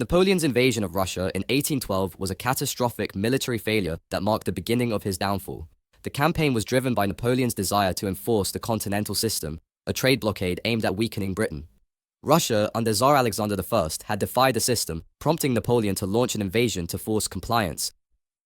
Napoleon's invasion of Russia in 1812 was a catastrophic military failure that marked the beginning of his downfall. The campaign was driven by Napoleon's desire to enforce the continental system, a trade blockade aimed at weakening Britain. Russia, under Tsar Alexander I, had defied the system, prompting Napoleon to launch an invasion to force compliance.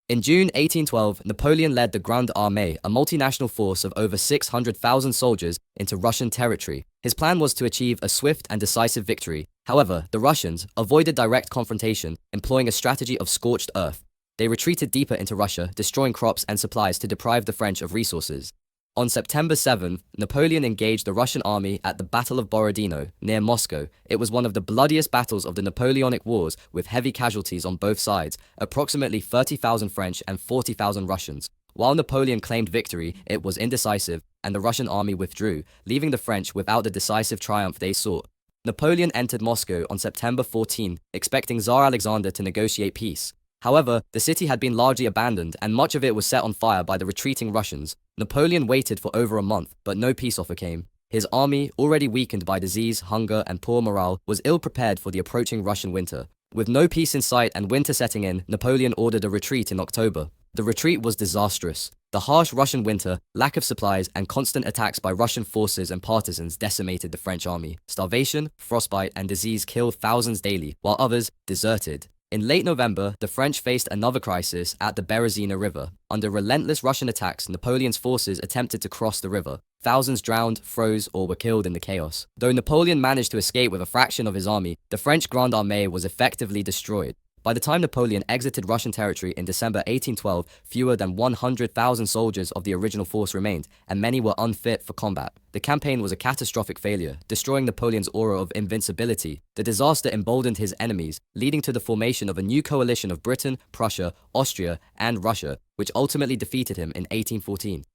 In June 1812, Napoleon led the Grande Armée, a multinational force of over 600,000 soldiers, into Russian territory. His plan was to achieve a swift and decisive victory. However, the Russians avoided direct confrontation, employing a strategy of scorched earth. They retreated deeper into Russia, destroying crops and supplies to deprive the French of resources. On September 7, Napoleon engaged the Russian army at the Battle of Borodino, near Moscow. It was one of the bloodiest battles of the Napoleonic Wars, with heavy casualties on both sides, approximately 30,000 French and 40,000 Russians. While Napoleon claimed victory, it was indecisive, and the Russian army withdrew, leaving the French without the decisive triumph they sought. Napoleon entered Moscow on September 14, expecting Tsar Alexander to negotiate peace. However, the city had been largely abandoned and much of it was set on fire by the retreating Russians. Napoleon waited for over a month, but no peace offer came. His army, already weakened by disease, hunger, and poor morale, was ill-prepared for the approaching Russian winter. With no peace in sight and winter setting in, Napoleon ordered a retreat in October. The retreat was disastrous. The harsh Russian winter, lack of supplies, and constant attacks by Russian forces and partisans decimated the French army. Starvation, frostbite, and disease killed thousands daily, while others deserted. In late November, the French faced another crisis at the Berezina River. Under relentless Russian attacks, Napoleon's forces attempted to cross the river. Thousands drowned, froze, or were killed in the chaos. Though Napoleon managed to escape with a fraction of his army, the French Grande Armée was effectively destroyed. By the time Napoleon exited Russian territory in December 1812, fewer than 100,000 soldiers of the original force remained, and many were unfit for combat. The campaign was a catastrophic failure, destroying Napoleon's aura of invincibility. The disaster emboldened his enemies, leading to the formation of a new coalition of Britain, Prussia, Austria, and Russia, which ultimately defeated him in 1814.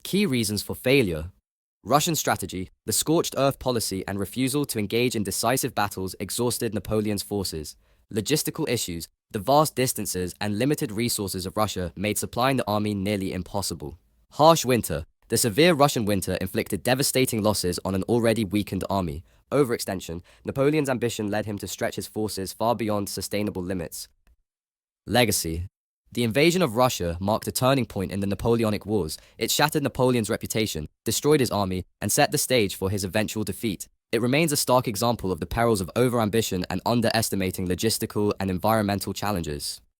Key reasons for failure: Russian strategy. The scorched earth policy and refusal to engage in decisive battles exhausted Napoleon's forces. Logistical issues. The vast distances and limited resources of Russia made supplying the army nearly impossible. Harsh winter. The severe Russian winter inflicted devastating losses on an already weakened army. Overextension. Napoleon's ambition led him to stretch his forces far beyond sustainable limits. Legacy. The invasion of Russia marked a turning point in the Napoleonic Wars. It shattered Napoleon's reputation, destroyed his army, and set the stage for his eventual defeat. It remains a stark example of the perils of overambition and underestimating logistical and environmental challenges.